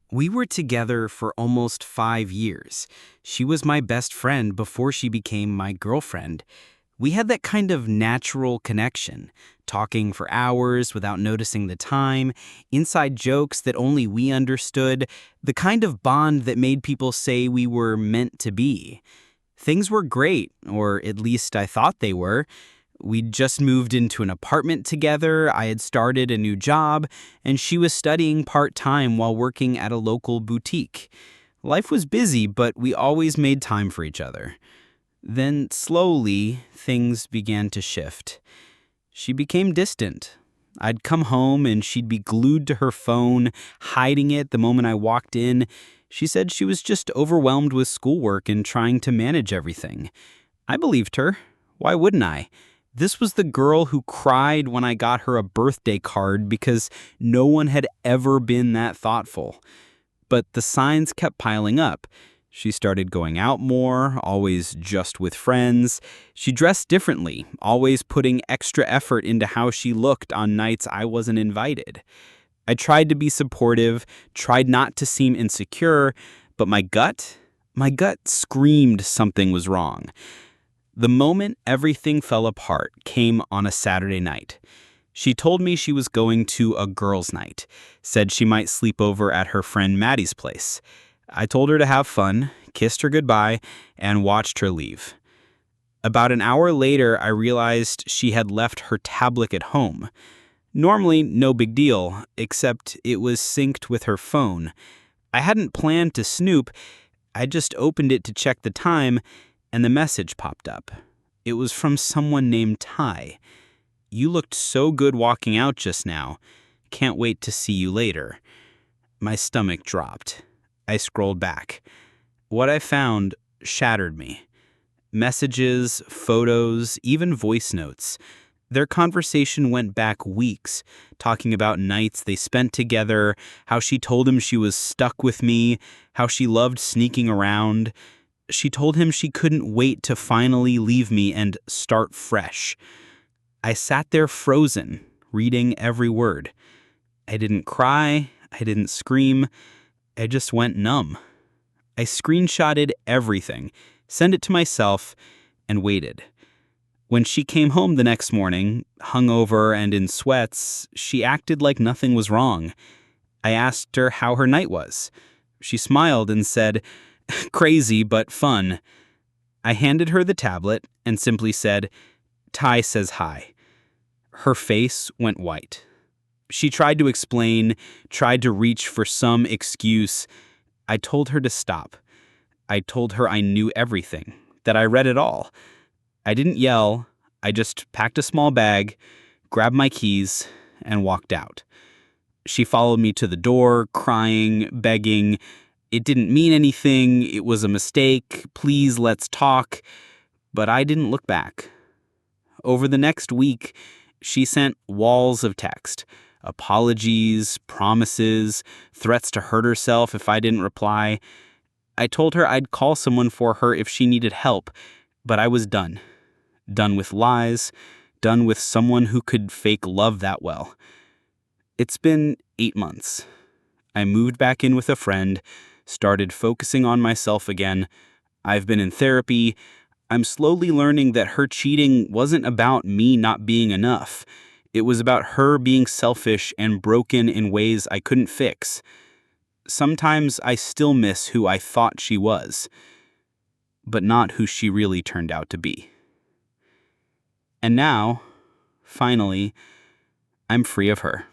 We were together for almost 5 years. She was my best friend before she became my girlfriend. We had that kind of natural connection, talking for hours without noticing the time, inside jokes that only we understood, the kind of bond that made people say we were meant to be. Things were great, or at least I thought they were. We'd just moved into an apartment together, I had started a new job, and she was studying part-time while working at a local boutique. Life was busy, but we always made time for each other. Then, slowly, things began to shift. She became distant. I'd come home and she'd be glued to her phone, hiding it the moment I walked in. She said she was just overwhelmed with schoolwork and trying to manage everything. I believed her. Why wouldn't I? This was the girl who cried when I got her a birthday card because no one had ever been that thoughtful. But the signs kept piling up. She started going out more, always just with friends. She dressed differently, always putting extra effort into how she looked on nights I wasn't invited. I tried to be supportive, tried not to seem insecure, but my gut screamed something was wrong. The moment everything fell apart came on a Saturday night. She told me she was going to a girls' night, said she might sleep over at her friend Maddie's place. I told her to have fun, kissed her goodbye, and watched her leave. About an hour later, I realized she had left her tablet at home. Normally, no big deal, except it was synced with her phone. I hadn't planned to snoop. I just opened it to check the time, and the message popped up. It was from someone named Ty. "You looked so good walking out just now. Can't wait to see you later." My stomach dropped. I scrolled back. What I found shattered me. Messages, photos, even voice notes. Their conversation went back weeks, talking about nights they spent together, how she told him she was stuck with me, how she loved sneaking around. She told him she couldn't wait to finally leave me and start fresh. I sat there frozen, reading every word. I didn't cry, I didn't scream, I just went numb. I screenshotted everything, sent it to myself, and waited. When she came home the next morning, hungover and in sweats, she acted like nothing was wrong. I asked her how her night was. She smiled and said, "Crazy, but fun." I handed her the tablet and simply said, "Ty says hi." Her face went white. She tried to explain, tried to reach for some excuse. I told her to stop. I told her I knew everything, that I read it all. I didn't yell. I just packed a small bag, grabbed my keys, and walked out. She followed me to the door, crying, begging. It didn't mean anything. It was a mistake. Please, let's talk. But I didn't look back. Over the next week, she sent walls of text. Apologies, promises, threats to hurt herself if I didn't reply. I told her I'd call someone for her if she needed help, but I was done. Done with lies, done with someone who could fake love that well. It's been 8 months. I moved back in with a friend, started focusing on myself again. I've been in therapy. I'm slowly learning that her cheating wasn't about me not being enough. It was about her being selfish and broken in ways I couldn't fix. Sometimes I still miss who I thought she was, but not who she really turned out to be. And now, finally, I'm free of her.